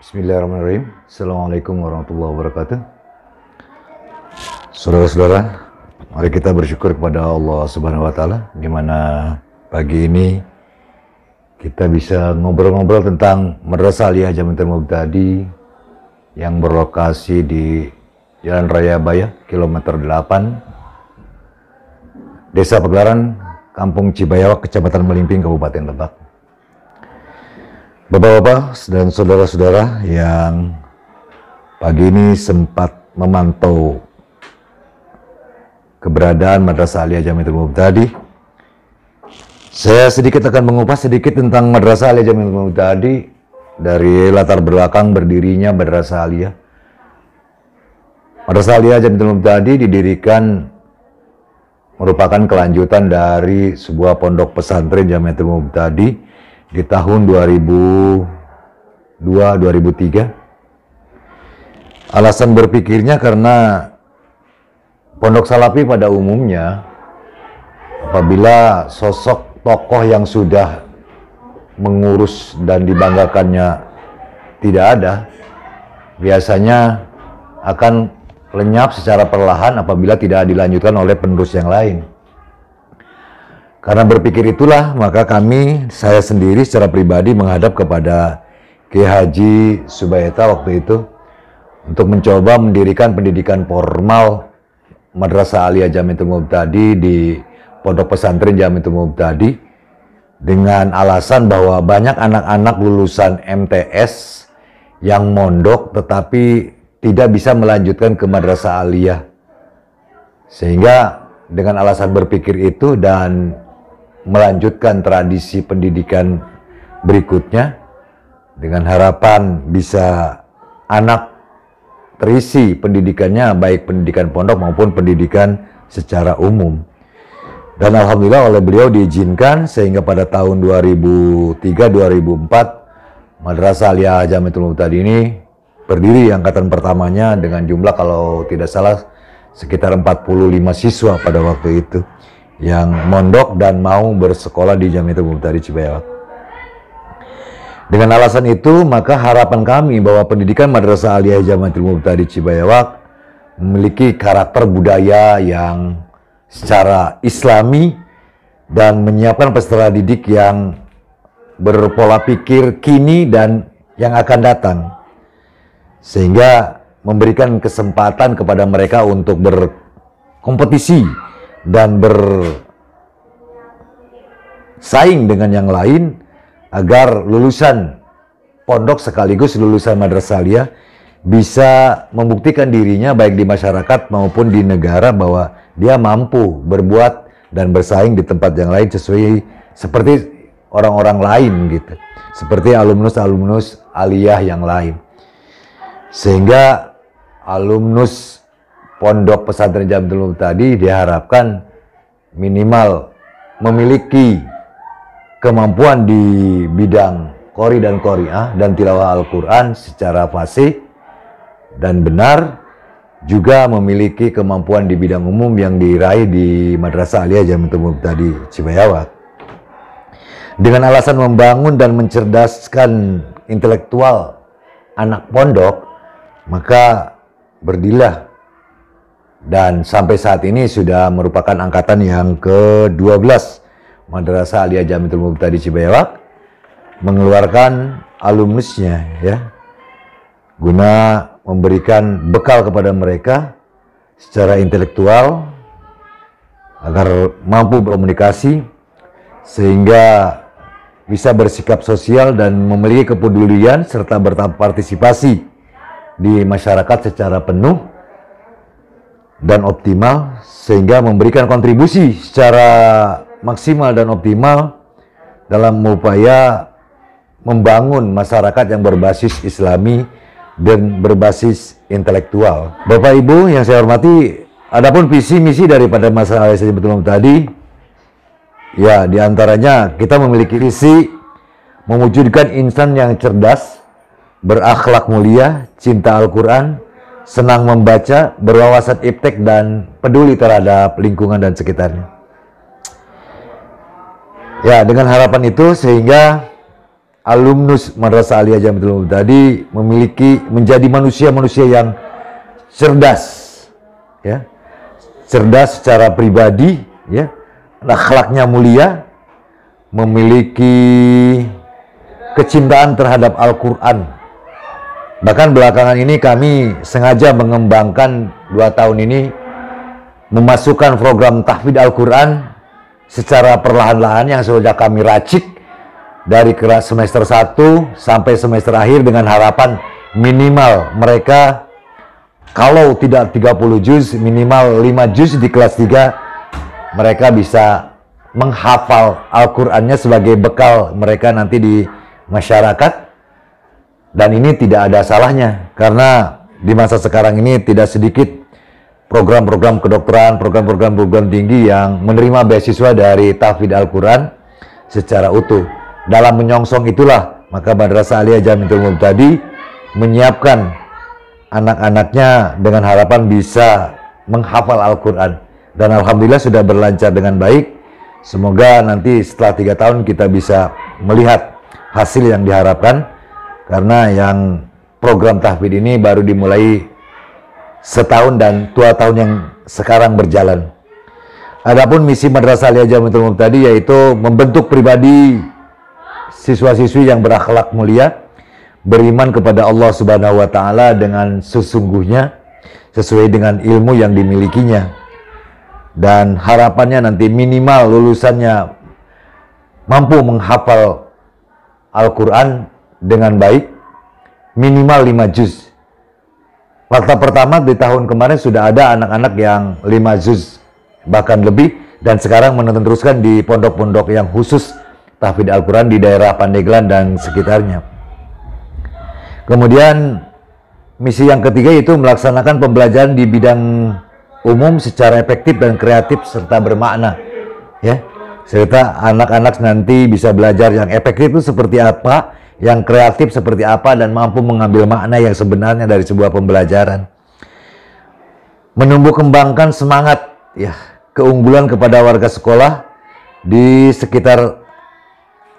Bismillahirrahmanirrahim. Assalamualaikum warahmatullahi wabarakatuh. Saudara-saudara, mari kita bersyukur kepada Allah Subhanahu wa Ta'ala, di mana pagi ini kita bisa ngobrol-ngobrol tentang Madrasah Aliyah Jamiatul Mubtadi yang berlokasi di Jalan Raya Baya, kilometer 8, Desa Pegelaran, Kampung Cibayawak, Kecamatan Melimping, Kabupaten Lebak. Bapak-bapak dan saudara-saudara yang pagi ini sempat memantau keberadaan Madrasah Aliyah Jamiatul Mubtadi, saya sedikit akan mengupas sedikit tentang Madrasah Aliyah Jamiatul Mubtadi dari latar belakang berdirinya Madrasah Aliyah. Madrasah Aliyah Jamiatul Mubtadi didirikan merupakan kelanjutan dari sebuah pondok pesantren Jamiatul Mubtadi di tahun 2002-2003. Alasan berpikirnya karena pondok salafi pada umumnya, apabila sosok tokoh yang sudah mengurus dan dibanggakannya tidak ada, biasanya akan lenyap secara perlahan apabila tidak dilanjutkan oleh penerus yang lain. Karena berpikir itulah, maka saya sendiri secara pribadi menghadap kepada Kiai Haji Subaeta waktu itu untuk mencoba mendirikan pendidikan formal Madrasah Aliyah Jamiatul Mubtadi di Pondok Pesantren Jamiatul Mubtadi, dengan alasan bahwa banyak anak-anak lulusan MTS yang mondok tetapi tidak bisa melanjutkan ke Madrasah Aliyah. Sehingga dengan alasan berpikir itu dan melanjutkan tradisi pendidikan berikutnya, dengan harapan bisa anak terisi pendidikannya, baik pendidikan pondok maupun pendidikan secara umum. Dan alhamdulillah oleh beliau diizinkan, sehingga pada tahun 2003-2004 Madrasah Aliyah Jamiatul Mubtadi ini berdiri angkatan pertamanya dengan jumlah kalau tidak salah sekitar 45 siswa pada waktu itu yang mondok dan mau bersekolah di Jamiatul Mubtadi Cibayawak. Dengan alasan itu, maka harapan kami bahwa pendidikan Madrasah Aliyah Jamiatul Mubtadi Cibayawak memiliki karakter budaya yang secara islami dan menyiapkan peserta didik yang berpola pikir kini dan yang akan datang, sehingga memberikan kesempatan kepada mereka untuk berkompetisi dan bersaing dengan yang lain, agar lulusan pondok sekaligus lulusan Madrasah Aliyah bisa membuktikan dirinya baik di masyarakat maupun di negara bahwa dia mampu berbuat dan bersaing di tempat yang lain seperti orang-orang lain gitu, seperti alumnus Aliyah yang lain. Sehingga alumnus Pondok Pesantren Jamiatul Mubtadi diharapkan minimal memiliki kemampuan di bidang qori dan qori'ah dan tilawah Al-Quran secara fasih dan benar, juga memiliki kemampuan di bidang umum yang diraih di Madrasah Aliyah Jamiatul Mubtadi Cibayawak. Dengan alasan membangun dan mencerdaskan intelektual anak pondok, maka berdirilah dan sampai saat ini sudah merupakan angkatan yang ke-12 Madrasah Aliyah Jamiatul Mubtadi Cibayawak mengeluarkan alumnusnya, ya, guna memberikan bekal kepada mereka secara intelektual agar mampu berkomunikasi sehingga bisa bersikap sosial dan memiliki kepedulian serta berpartisipasi di masyarakat secara penuh dan optimal, sehingga memberikan kontribusi secara maksimal dan optimal dalam upaya membangun masyarakat yang berbasis islami dan berbasis intelektual. Bapak Ibu yang saya hormati, adapun visi misi daripada Madrasah Aliyah Jamiatul Mubtadi, ya, diantaranya kita memiliki visi mewujudkan insan yang cerdas, berakhlak mulia, cinta Al-Quran, senang membaca, berwawasan iptek, dan peduli terhadap lingkungan dan sekitarnya. Ya, dengan harapan itu sehingga alumnus Madrasah Aliyah Jamiatul Ulum tadi menjadi manusia-manusia yang cerdas, ya, cerdas secara pribadi, ya, akhlaknya mulia, memiliki kecintaan terhadap Al-Quran. Bahkan belakangan ini kami sengaja mengembangkan 2 tahun ini, memasukkan program tahfidz Al-Quran secara perlahan-lahan yang sudah kami racik dari kelas semester 1 sampai semester akhir, dengan harapan minimal mereka kalau tidak 30 juz, minimal 5 juz di kelas 3, mereka bisa menghafal Al-Qur'annya sebagai bekal mereka nanti di masyarakat. Dan ini tidak ada salahnya, karena di masa sekarang ini tidak sedikit program-program kedokteran, program-program tinggi yang menerima beasiswa dari tahfidz Al-Quran secara utuh. Dalam menyongsong itulah, maka Madrasah Aliyah Jamiatul Ulum tadi menyiapkan anak-anaknya dengan harapan bisa menghafal Al-Quran. Dan alhamdulillah sudah berlancar dengan baik. Semoga nanti setelah 3 tahun kita bisa melihat hasil yang diharapkan, karena yang program tahfidz ini baru dimulai setahun dan 2 tahun yang sekarang berjalan. Adapun misi Madrasah Aliyah Jamiatul Ulum tadi yaitu membentuk pribadi siswa-siswi yang berakhlak mulia, beriman kepada Allah Subhanahu wa Ta'ala dengan sesungguhnya sesuai dengan ilmu yang dimilikinya, dan harapannya nanti minimal lulusannya mampu menghafal Al-Quran dengan baik, minimal 5 juz. Fakta pertama, di tahun kemarin sudah ada anak-anak yang 5 juz bahkan lebih, dan sekarang meneruskan di pondok-pondok yang khusus tahfidz Al-Quran di daerah Pandeglang dan sekitarnya. Kemudian misi yang ketiga itu melaksanakan pembelajaran di bidang umum secara efektif dan kreatif serta bermakna, ya, serta anak-anak nanti bisa belajar yang efektif itu seperti apa, yang kreatif seperti apa, dan mampu mengambil makna yang sebenarnya dari sebuah pembelajaran. Menumbuh kembangkan semangat, ya, keunggulan kepada warga sekolah di sekitar,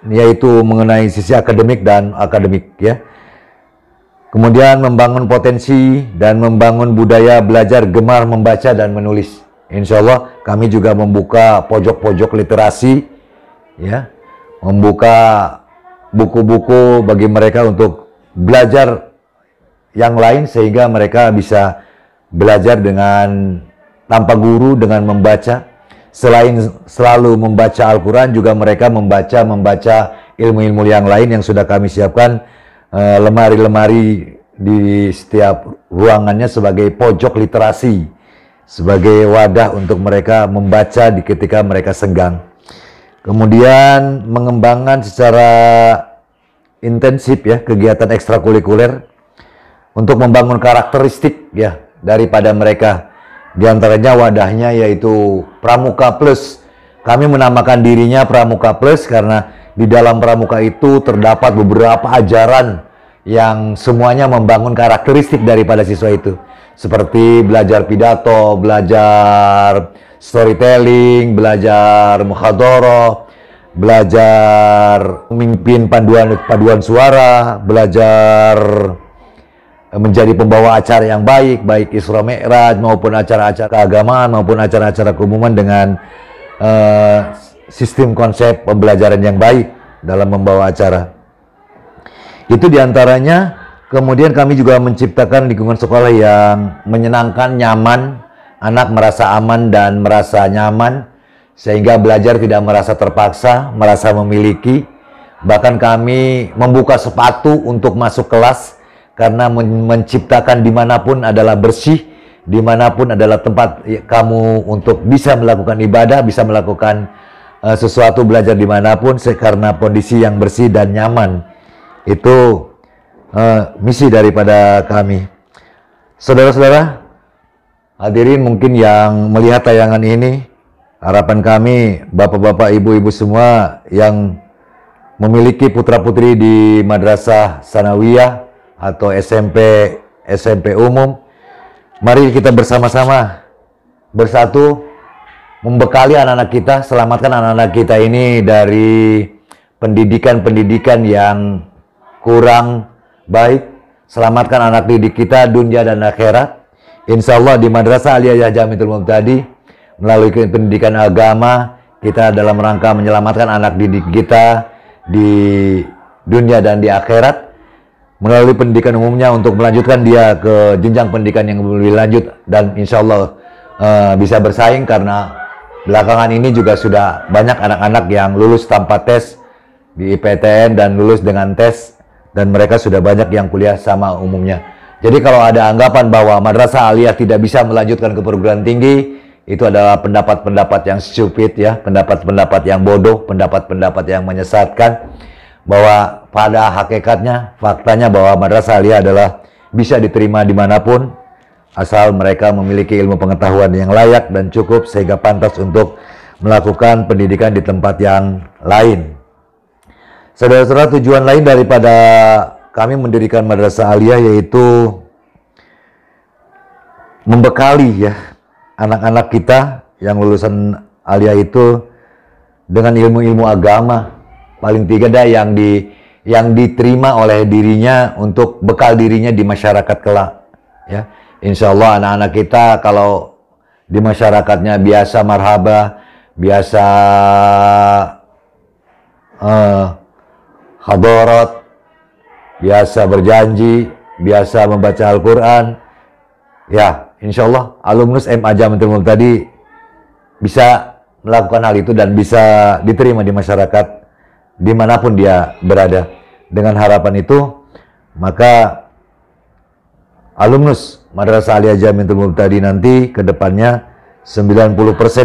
yaitu mengenai sisi akademik dan akademik, ya. Kemudian membangun potensi dan membangun budaya belajar gemar membaca dan menulis. Insya Allah kami juga membuka pojok-pojok literasi, ya, membuka buku-buku bagi mereka untuk belajar yang lain, sehingga mereka bisa belajar dengan tanpa guru, dengan membaca. Selain selalu membaca Al-Quran, juga mereka membaca ilmu-ilmu yang lain yang sudah kami siapkan, lemari-lemari di setiap ruangannya sebagai pojok literasi, sebagai wadah untuk mereka membaca ketika mereka senggang. Kemudian mengembangkan secara intensif, ya, kegiatan ekstrakurikuler untuk membangun karakteristik, ya, daripada mereka. Di antaranya wadahnya yaitu Pramuka Plus. Kami menamakan dirinya Pramuka Plus karena di dalam Pramuka itu terdapat beberapa ajaran yang semuanya membangun karakteristik daripada siswa itu. Seperti belajar pidato, belajar storytelling, belajar muhadharah, belajar memimpin paduan suara, belajar menjadi pembawa acara yang baik, baik Isra Mi'raj maupun acara-acara keagamaan maupun acara-acara keumuman, dengan sistem konsep pembelajaran yang baik dalam membawa acara. Itu diantaranya. Kemudian kami juga menciptakan lingkungan sekolah yang menyenangkan, nyaman, anak merasa aman dan merasa nyaman, sehingga belajar tidak merasa terpaksa, merasa memiliki. Bahkan kami membuka sepatu untuk masuk kelas, karena menciptakan dimanapun adalah bersih, dimanapun adalah tempat kamu untuk bisa melakukan ibadah, bisa melakukan sesuatu, belajar dimanapun, karena kondisi yang bersih dan nyaman. Itu misi daripada kami. Saudara-saudara hadirin mungkin yang melihat tayangan ini, harapan kami bapak-bapak, ibu-ibu semua yang memiliki putra-putri di Madrasah Sanawiyah atau SMP umum, mari kita bersama-sama bersatu membekali anak-anak kita, selamatkan anak-anak kita ini dari pendidikan-pendidikan yang kurang baik. Selamatkan anak didik kita dunia dan akhirat. Insya Allah di Madrasah Aliyah Jamiatul Mubtadi melalui pendidikan agama kita dalam rangka menyelamatkan anak didik kita di dunia dan di akhirat, melalui pendidikan umumnya untuk melanjutkan dia ke jenjang pendidikan yang lebih lanjut, dan insya Allah bisa bersaing karena belakangan ini juga sudah banyak anak-anak yang lulus tanpa tes di IPTN dan lulus dengan tes, dan mereka sudah banyak yang kuliah sama umumnya. Jadi kalau ada anggapan bahwa Madrasah Aliyah tidak bisa melanjutkan ke perguruan tinggi, itu adalah pendapat-pendapat yang stupid ya, pendapat-pendapat yang bodoh, pendapat-pendapat yang menyesatkan. Bahwa pada hakikatnya, faktanya bahwa Madrasah Aliyah adalah bisa diterima dimanapun, asal mereka memiliki ilmu pengetahuan yang layak dan cukup sehingga pantas untuk melakukan pendidikan di tempat yang lain. Saudara-saudara, tujuan lain daripada kami mendirikan Madrasah Aliyah yaitu membekali ya anak-anak kita yang lulusan Aliyah itu dengan ilmu-ilmu agama, paling tidak yang diterima oleh dirinya untuk bekal dirinya di masyarakat kelak ya. Insya Allah anak-anak kita kalau di masyarakatnya biasa marhaba, biasa hadarat, biasa berjanji, biasa membaca Al-Quran, ya insya Allah alumnus MA Jamiatul Mubtadi bisa melakukan hal itu dan bisa diterima di masyarakat dimanapun dia berada. Dengan harapan itu, maka alumnus Madrasah Aliyah Jamiatul Mubtadi nanti ke depannya 90%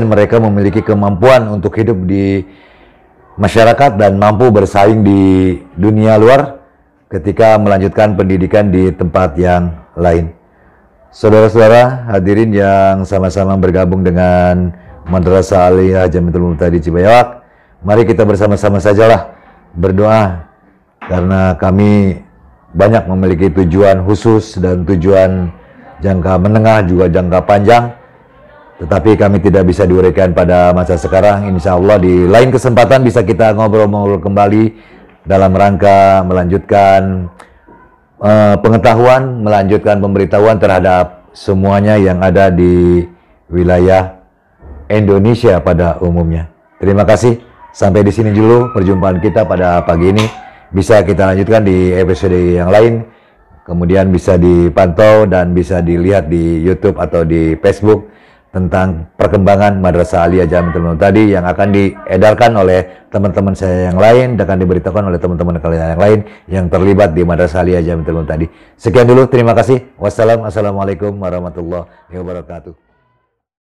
mereka memiliki kemampuan untuk hidup di masyarakat dan mampu bersaing di dunia luar ketika melanjutkan pendidikan di tempat yang lain. Saudara-saudara hadirin yang sama-sama bergabung dengan Madrasah Aliyah Jamiatul Mubtadi Cibayawak, mari kita bersama-sama sajalah berdoa, karena kami banyak memiliki tujuan khusus dan tujuan jangka menengah juga jangka panjang, tetapi kami tidak bisa diuraikan pada masa sekarang. Insya Allah di lain kesempatan bisa kita ngobrol-ngobrol kembali dalam rangka melanjutkan pengetahuan, melanjutkan pemberitahuan terhadap semuanya yang ada di wilayah Indonesia pada umumnya. Terima kasih. Sampai di sini dulu perjumpaan kita pada pagi ini. Bisa kita lanjutkan di episode yang lain. Kemudian bisa dipantau dan bisa dilihat di YouTube atau di Facebook tentang perkembangan Madrasah Aliyah Jamiatul Mubtadi yang akan diedarkan oleh teman-teman saya yang lain, dan akan diberitakan oleh teman-teman kalian yang lain yang terlibat di Madrasah Aliyah Jamiatul Mubtadi. Sekian dulu, terima kasih. Wassalamualaikum warahmatullahi wabarakatuh.